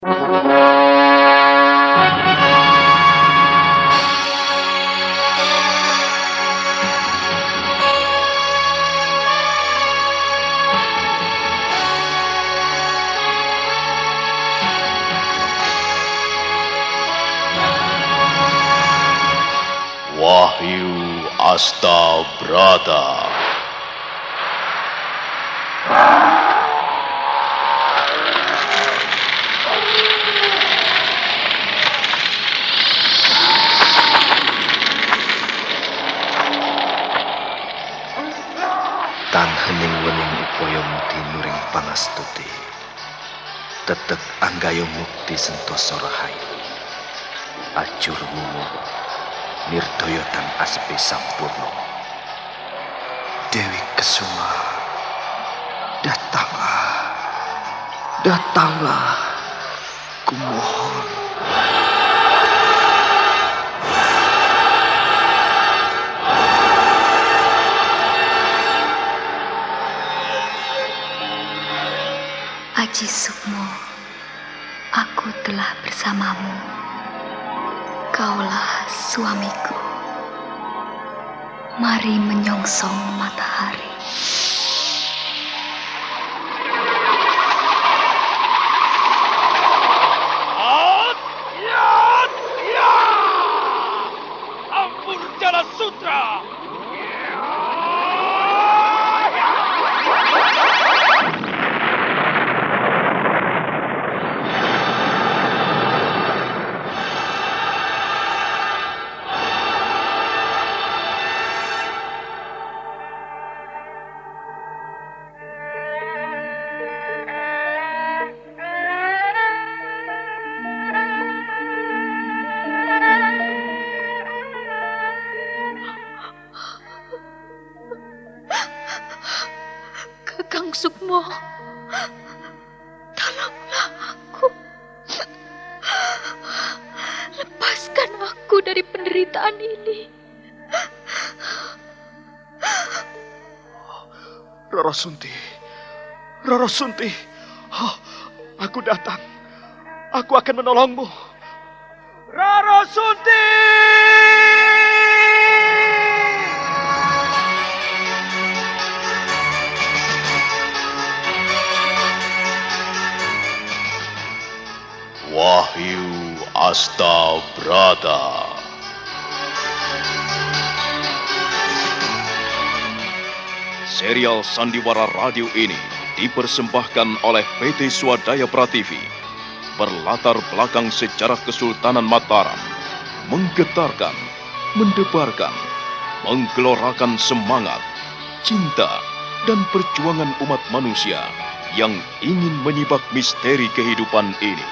Wahyu Astabrata. Tan hening wening upaya mukti nuring pangastuti. Tetek anggayo mukti sentosa rahayu. Ajur wuwu nirdaya tan aspi sampurna. Dewi Kesuma, datanglah, datanglah, kumohon. Aji Sukmo, aku telah bersamamu. Kaulah suamiku. Mari menyongsong matahari. Ampun Jala Sutra. Kakang Sukmo, tolonglah aku. Lepaskan aku dari penderitaan ini. Rara Sunti, Rara Sunti, aku datang. Aku akan menolongmu. Rara Sunti. Wahyu Astabrata. Serial Sandiwara Radio ini dipersembahkan oleh PT Swadaya Prativi. Berlatar belakang sejarah Kesultanan Mataram. Menggetarkan, mendebarkan, menggelorakan semangat, cinta, dan perjuangan umat manusia yang ingin menyibak misteri kehidupan ini.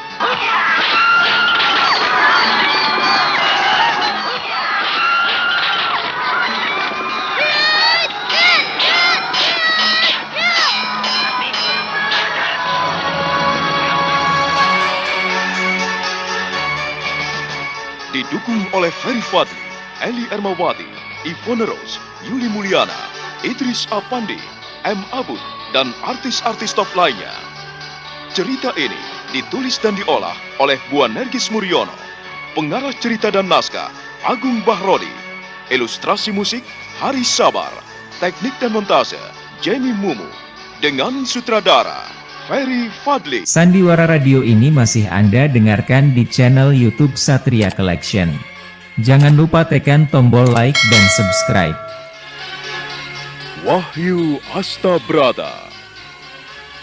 Didukung oleh Ferry Fadli, Eli Ermawati, Ivone Rose, Yuli Mulyana, Idris Apandi, M. Abud, dan artis-artis top lainnya. Cerita ini ditulis dan diolah oleh Bu Nergis Muryono. Pengarah cerita dan naskah Agung Bahrodi. Ilustrasi musik Haris Sabar. Teknik dan montase Jamie Mumu. Dengan sutradara Ferry Fadli. Sandiwara Radio ini masih Anda dengarkan di channel YouTube Satria Collection. Jangan lupa tekan tombol like dan subscribe. Wahyu Astabrata.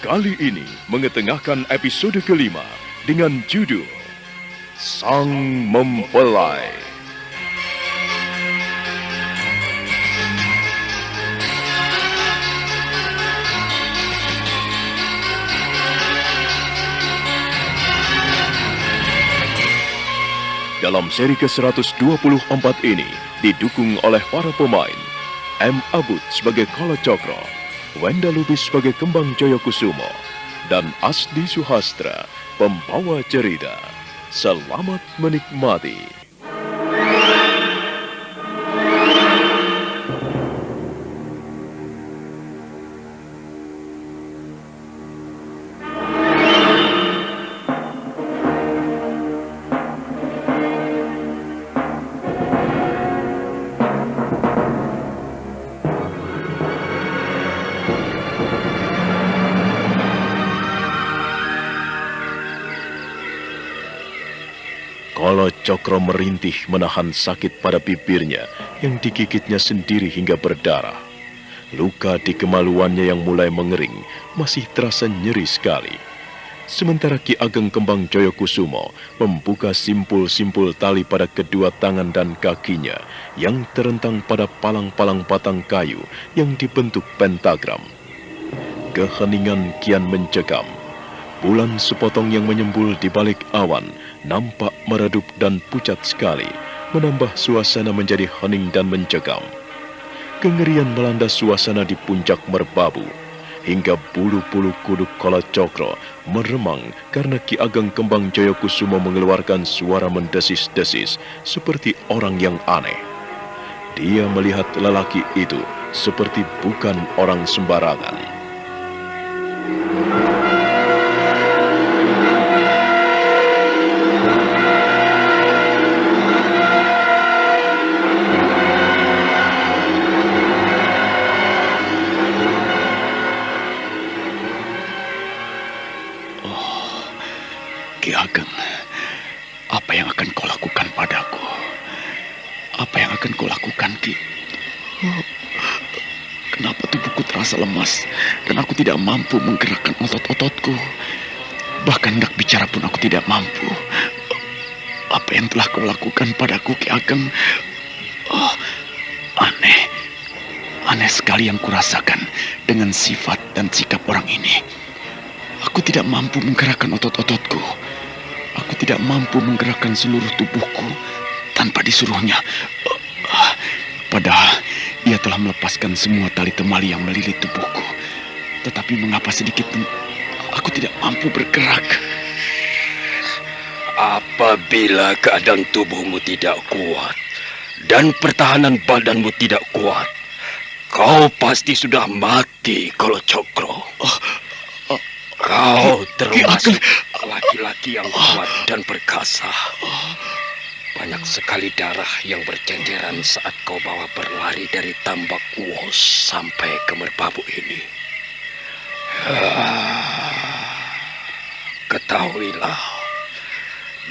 Kali ini mengetengahkan episode kelima dengan judul Sang Mempelai. Dalam seri ke-124 ini didukung oleh para pemain M. Abud sebagai Kala Cokro, Wenda Lubis sebagai Kembang Joyokusumo, dan Asdi Suhastra, pembawa cerita. Selamat menikmati. Kolo Cokro merintih menahan sakit pada bibirnya yang digigitnya sendiri hingga berdarah. Luka di kemaluannya yang mulai mengering masih terasa nyeri sekali. Sementara Ki Ageng Kembang Joyokusumo membuka simpul-simpul tali pada kedua tangan dan kakinya yang terentang pada palang-palang batang kayu yang dibentuk pentagram. Keheningan kian mencekam. Bulan sepotong yang menyembul di balik awan nampak meredup dan pucat sekali, menambah suasana menjadi hening dan mencekam. Kengerian melanda suasana di puncak merbabu, hingga bulu-bulu kuduk Kolo Cokro meremang karena Ki Ageng Kembang Joyokusumo mengeluarkan suara mendesis-desis seperti orang yang aneh. Dia melihat lelaki itu seperti bukan orang sembarangan. Ki Ageng, apa yang akan kau lakukan padaku? Apa yang akan kau lakukan, Ki? Kenapa tubuhku terasa lemas dan aku tidak mampu menggerakkan otot-ototku? Bahkan hendak bicara pun aku tidak mampu. Apa yang telah kau lakukan padaku, Ki Ageng? Aneh sekali yang kurasakan dengan sifat dan sikap orang ini. Aku tidak mampu menggerakkan otot-ototku. Aku tidak mampu menggerakkan seluruh tubuhku tanpa disuruhnya. Padahal ia telah melepaskan semua tali temali yang melilit tubuhku. Tetapi mengapa sedikit pun aku tidak mampu bergerak? Apabila keadaan tubuhmu tidak kuat dan pertahanan badanmu tidak kuat, kau pasti sudah mati, Kolo Cokro. Kau termasuk laki-laki yang kuat dan perkasa. Banyak sekali darah yang berceceran saat kau bawa berlari dari tambak Uwos sampai ke merbabu ini. Ketahuilah,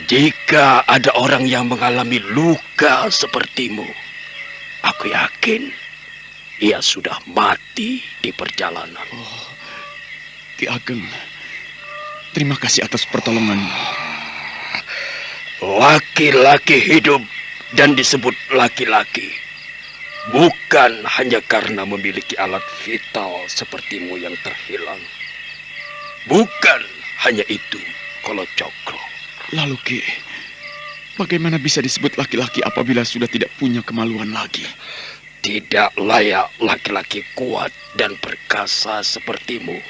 jika ada orang yang mengalami luka sepertimu, aku yakin ia sudah mati di perjalanan. Ki Ageng, terima kasih atas pertolonganmu. Laki-laki hidup dan disebut laki-laki bukan hanya karena memiliki alat vital sepertimu yang terhilang. Bukan hanya itu, Kolo Cokro. Lalu Ki, bagaimana bisa disebut laki-laki apabila sudah tidak punya kemaluan lagi? Tidak layak laki-laki kuat dan perkasa sepertimu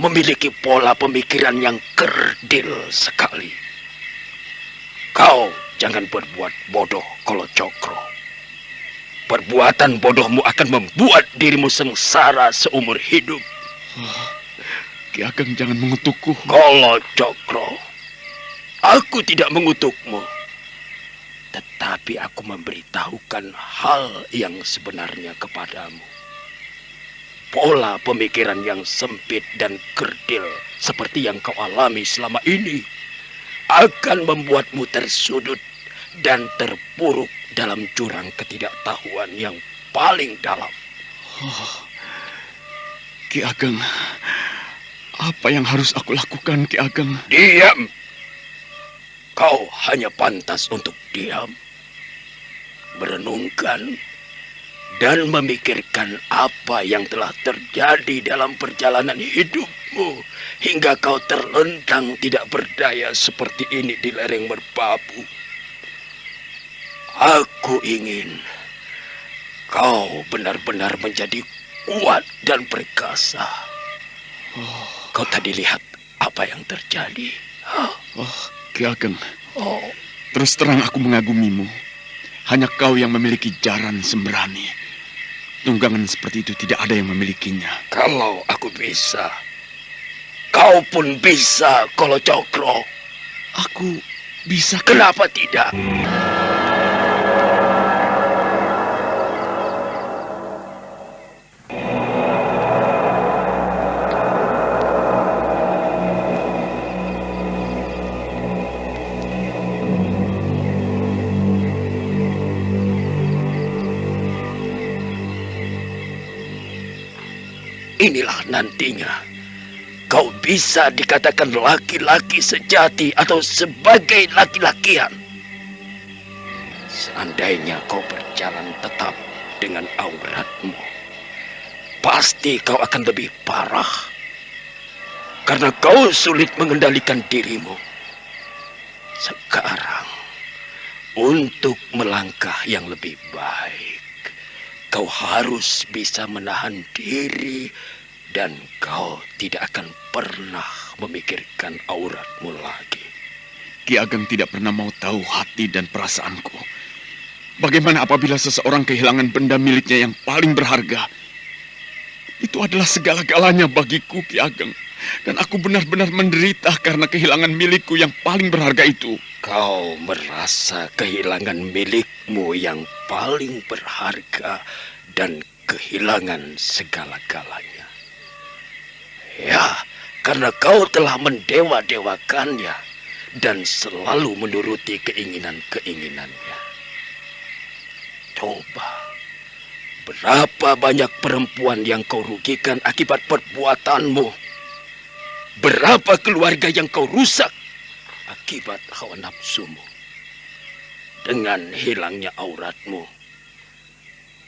memiliki pola pemikiran yang kerdil sekali. Kau jangan berbuat bodoh, Kolo Cokro. Perbuatan bodohmu akan membuat dirimu sengsara seumur hidup. Ki Ageng jangan mengutukku. Kolo Cokro, aku tidak mengutukmu. Tetapi aku memberitahukan hal yang sebenarnya kepadamu. Pola pemikiran yang sempit dan kerdil seperti yang kau alami selama ini akan membuatmu tersudut dan terpuruk dalam jurang ketidaktahuan yang paling dalam. Ki Ageng, apa yang harus aku lakukan, Ki Ageng? Diam! Kau hanya pantas untuk diam, merenungkan, dan memikirkan apa yang telah terjadi dalam perjalanan hidupmu hingga kau terlentang tidak berdaya seperti ini di lereng merbabu. Aku ingin kau benar-benar menjadi kuat dan perkasa. Kau tadi lihat apa yang terjadi? Ki Ageng, terus terang aku mengagumimu. Hanya kau yang memiliki jaran sembrani. Tunggangan seperti itu tidak ada yang memilikinya. Kalau aku bisa, kau pun bisa, Kolo Cokro. Aku bisa. Kenapa tidak? inilah nantinya kau bisa dikatakan laki-laki sejati atau sebagai laki-lakian. Seandainya kau berjalan tetap dengan auratmu, pasti kau akan lebih parah. Karena kau sulit mengendalikan dirimu. Sekarang, untuk melangkah yang lebih baik, kau harus bisa menahan diri dan kau tidak akan pernah memikirkan auratmu lagi. Ki Ageng tidak pernah mau tahu hati dan perasaanku. Bagaimana apabila seseorang kehilangan benda miliknya yang paling berharga? Itu adalah segala-galanya bagiku, Ki Ageng. Dan aku benar-benar menderita karena kehilangan milikku yang paling berharga itu. Kau merasa kehilangan milikmu yang paling berharga dan kehilangan segala-galanya. Ya, karena kau telah mendewa-dewakannya dan selalu menuruti keinginan-keinginannya. Coba, berapa banyak perempuan yang kau rugikan akibat perbuatanmu? Berapa keluarga yang kau rusak akibat hawa nafsumu? Dengan hilangnya auratmu,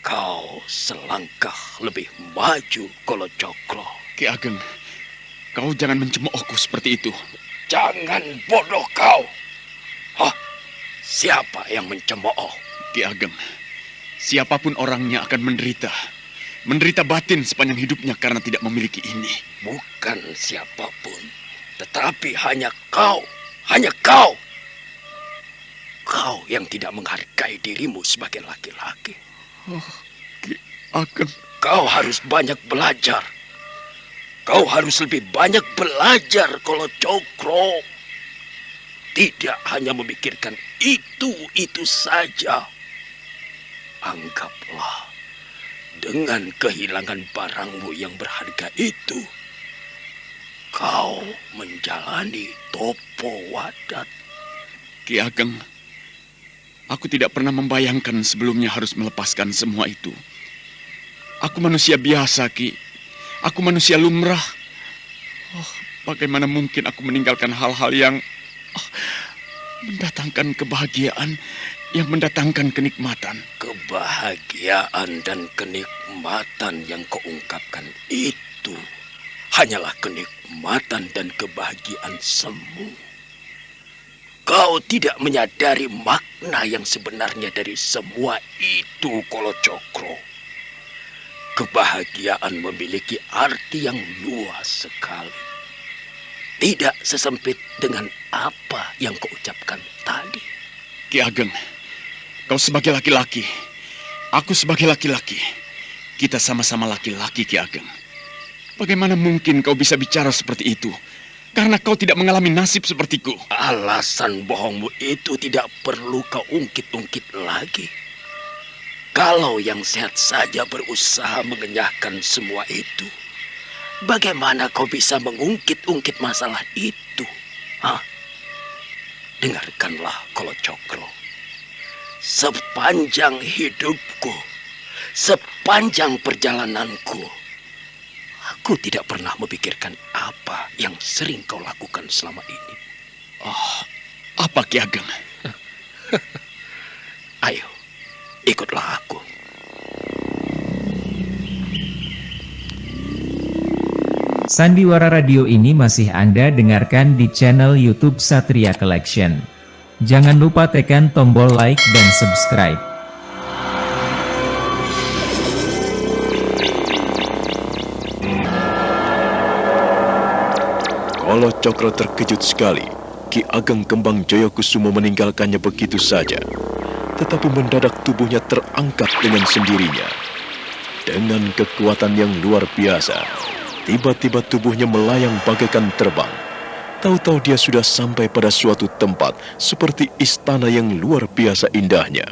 kau selangkah lebih maju, Kolo Cokro. Ki Ageng, kau jangan mencemoohku seperti itu. Jangan bodoh kau. Hah? Siapa yang mencemooh? Ki Ageng, siapapun orangnya akan menderita. Menderita batin sepanjang hidupnya karena tidak memiliki ini. Bukan siapapun, tetapi hanya kau. Hanya kau. Kau yang tidak menghargai dirimu sebagai laki-laki. Oh, Ki Ageng. Kau harus banyak belajar. Kau harus lebih banyak belajar, Kolo Cokro. Tidak hanya memikirkan itu saja. Anggaplah, dengan kehilangan barangmu yang berharga itu, kau menjalani topo wadat. Ki Ageng, aku tidak pernah membayangkan sebelumnya harus melepaskan semua itu. Aku manusia biasa, Ki. Aku manusia lumrah. Oh, bagaimana mungkin aku meninggalkan hal-hal yang mendatangkan kebahagiaan, yang mendatangkan kenikmatan. Kebahagiaan dan kenikmatan yang kau ungkapkan itu hanyalah kenikmatan dan kebahagiaan semu. Kau tidak menyadari makna yang sebenarnya dari semua itu, Kolo Cokro. Kebahagiaan memiliki arti yang luas sekali. Tidak sesempit dengan apa yang kau ucapkan tadi. Ki Ageng, kau sebagai laki-laki, aku sebagai laki-laki. Kita sama-sama laki-laki, Ki Ageng. Bagaimana mungkin kau bisa bicara seperti itu? Karena kau tidak mengalami nasib sepertiku. Alasan bohongmu itu tidak perlu kau ungkit-ungkit lagi. Kalau yang sehat saja berusaha mengenyahkan semua itu, bagaimana kau bisa mengungkit-ungkit masalah itu? Hah? Dengarkanlah, Kolo Cokro. Sepanjang hidupku, sepanjang perjalananku, aku tidak pernah memikirkan apa yang sering kau lakukan selama ini. Oh, apa Ki Ageng? Ayo, ikutlah aku. Sandiwara Radio ini masih Anda dengarkan di channel YouTube Satria Collection. Jangan lupa tekan tombol like dan subscribe. Kolo Cokro terkejut sekali. Ki Ageng Kembang Joyokusumo meninggalkannya begitu saja. Tetapi mendadak tubuhnya terangkat dengan sendirinya. Dengan kekuatan yang luar biasa, tiba-tiba tubuhnya melayang bagaikan terbang. Tahu-tahu dia sudah sampai pada suatu tempat seperti istana yang luar biasa indahnya.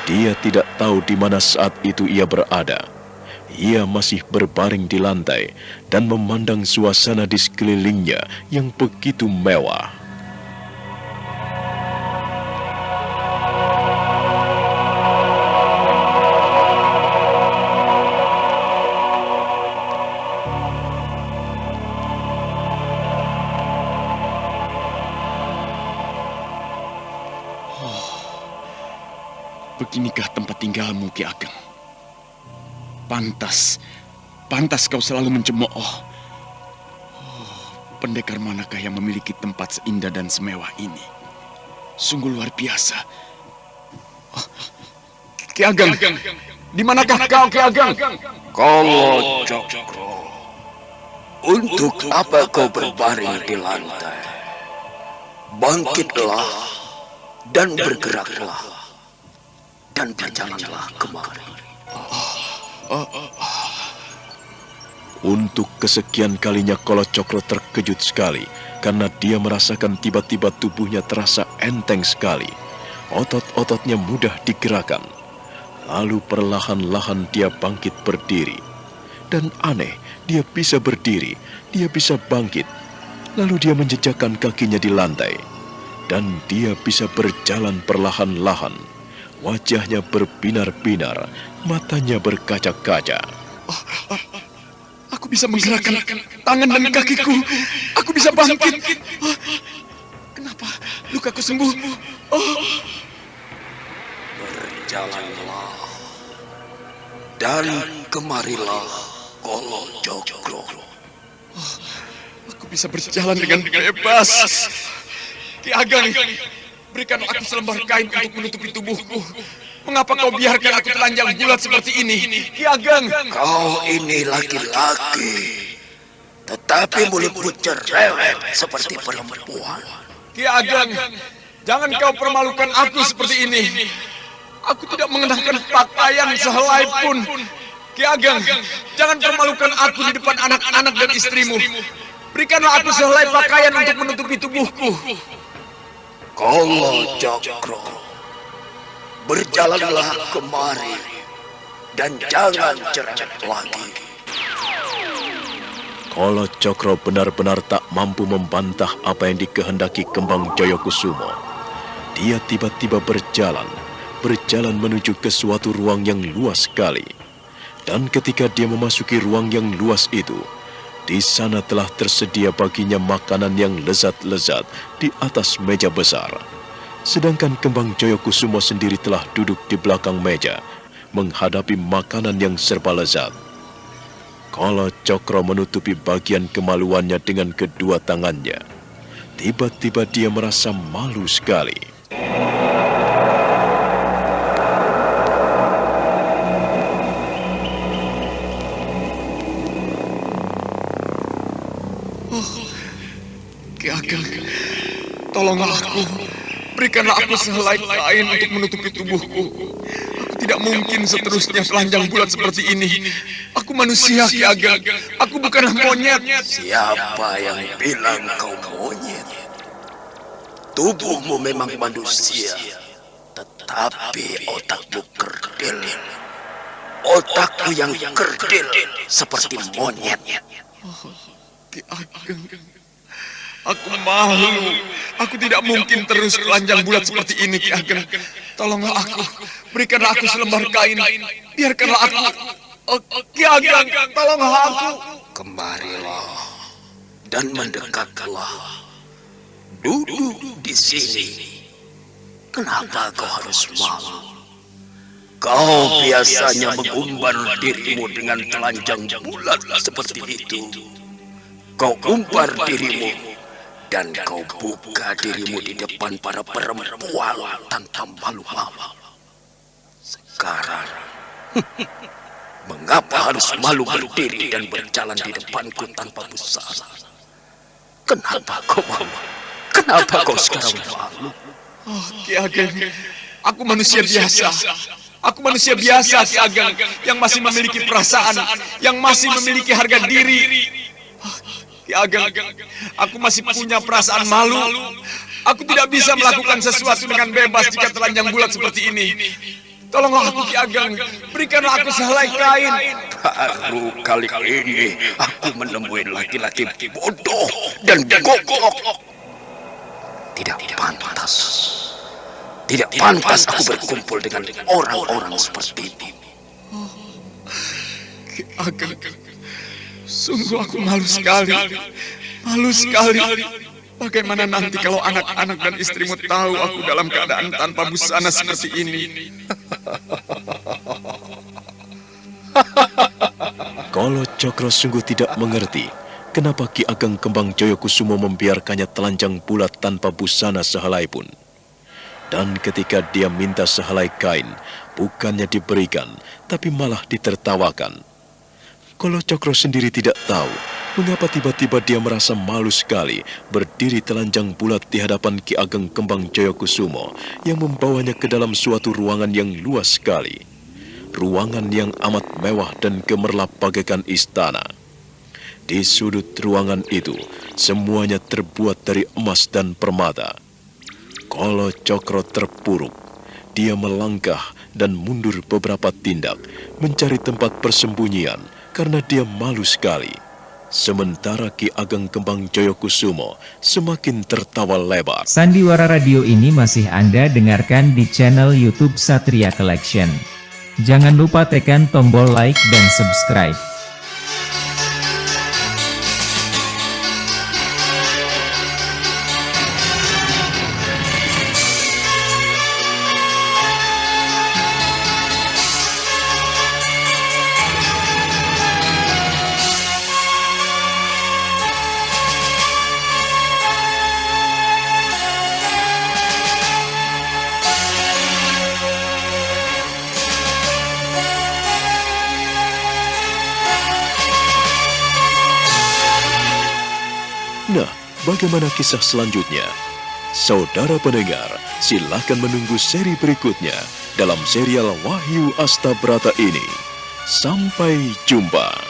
Dia tidak tahu di mana saat itu ia berada. Ia masih berbaring di lantai dan memandang suasana di sekelilingnya yang begitu mewah. Beginikah tempat tinggalmu, Ki Ageng? Pantas kau selalu mencemooh. Oh, pendekar manakah yang memiliki tempat seindah dan semewah ini? Sungguh luar biasa. Oh, Ki Ageng, di manakah kau, Ki Ageng? Kolo Cokro, untuk apa kau berbaring di lantai? Bangkitlah dan bergeraklah dan berjalanlah kemari. Untuk kesekian kalinya Kolo Cokro terkejut sekali karena dia merasakan tiba-tiba tubuhnya terasa enteng sekali. Otot-ototnya mudah digerakkan. Lalu perlahan-lahan dia bangkit berdiri. Dan aneh, dia bisa berdiri, dia bisa bangkit. Lalu dia menjejakkan kakinya di lantai. Dan dia bisa berjalan perlahan-lahan. Wajahnya berbinar-binar, matanya berkaca-kaca. Aku bisa menggerakkan tangan dan kakiku. Aku bisa bangkit. Kenapa lukaku sembuh? Berjalanlah dan kemarilah, Kolo Cokro. Aku bisa berjalan dengan bebas. Ki Ageng, berikan aku selembar kain untuk menutupi tubuhku. Mengapa kau biarkan aku telanjang bulat seperti ini? Ki Ageng! Kau ini laki-laki, tetapi mulutmu cerewet seperti perempuan. Ki Ageng, jangan kau permalukan aku seperti ini. Aku tidak mengenakan pakaian sehelai pun. Ki Ageng, jangan permalukan aku di depan anak-anak dan istrimu. Berikanlah aku sehelai pakaian untuk menutupi tubuhku. Kolo Cokro, berjalanlah kemari dan jangan cerewet lagi. Kolo Cokro benar-benar tak mampu membantah apa yang dikehendaki Kembang Jayakusumo. Dia tiba-tiba berjalan menuju ke suatu ruang yang luas sekali. Dan ketika dia memasuki ruang yang luas itu, di sana telah tersedia baginya makanan yang lezat-lezat di atas meja besar. Sedangkan Kembang Jayakusumo sendiri telah duduk di belakang meja, menghadapi makanan yang serba lezat. Kolo Cokro menutupi bagian kemaluannya dengan kedua tangannya. Tiba-tiba dia merasa malu sekali. Ki Ageng, tolonglah aku. Berikanlah aku sehelai kain untuk menutupi tubuhku. Aku tidak mungkin seterusnya telanjang bulat seperti ini. Aku manusia, Ki Ageng. Aku bukanlah monyet. Siapa yang bilang kau monyet? Tubuhmu memang manusia, tetapi otakmu kerdil. Otakmu yang kerdil seperti monyet. Ki Ageng, aku malu. Aku tidak mungkin terus telanjang bulat seperti ini, Ki Ageng. Tolonglah aku. Berikanlah aku selembar kain. Biarkanlah aku. Ki Ageng, tolonglah aku. Kemarilah dan mendekatlah. Duduk di sini. Kenapa kau harus malu? Kau biasanya mengumbar dirimu dengan telanjang bulat seperti itu. Kau umbar dirimu dan kau buka dirimu di depan para perempuan tanpa malu-malu. Sekarang, mengapa harus malu berdiri dan berjalan di depanku tanpa busana? Kenapa kau malu? Kenapa kau sekarang malu? Ki Ageng, aku manusia biasa. Aku manusia biasa, Ki Ageng, yang masih memiliki perasaan, yang masih memiliki harga diri. Ki Ageng, aku masih punya perasaan malu. Aku tidak bisa melakukan sesuatu dengan bebas jika telanjang bulat seperti ini. Tolonglah aku, Ki Ageng. Berikanlah aku sehelai kain. Baru kali ini aku menemui laki-laki bodoh dan gogok. Tidak pantas. Tidak pantas aku berkumpul dengan orang-orang seperti ini. Ki Ageng, sungguh aku malu sekali. Malu sekali. Bagaimana nanti kalau anak-anak dan istrimu tahu aku dalam keadaan tanpa busana seperti ini? Kolo Cokro sungguh tidak mengerti kenapa Ki Ageng Kembang Joyokusumo membiarkannya telanjang bulat tanpa busana sehelai pun. Dan ketika dia minta sehelai kain, bukannya diberikan, tapi malah ditertawakan. Kolo Cokro sendiri tidak tahu mengapa tiba-tiba dia merasa malu sekali berdiri telanjang bulat di hadapan Ki Ageng Kembang Joyokusumo yang membawanya ke dalam suatu ruangan yang luas sekali. Ruangan yang amat mewah dan gemerlap bagaikan istana. Di sudut ruangan itu, semuanya terbuat dari emas dan permata. Kolo Cokro terpuruk. Dia melangkah dan mundur beberapa tindak, mencari tempat persembunyian karena dia malu sekali. Sementara Ki Ageng Kembang Joyokusumo semakin tertawa lebar. Sandiwara radio ini masih Anda dengarkan di channel YouTube Satria Collection. Jangan lupa tekan tombol like dan subscribe. Nah, bagaimana kisah selanjutnya? Saudara pendengar, silakan menunggu seri berikutnya dalam serial Wahyu Astabrata ini. Sampai jumpa.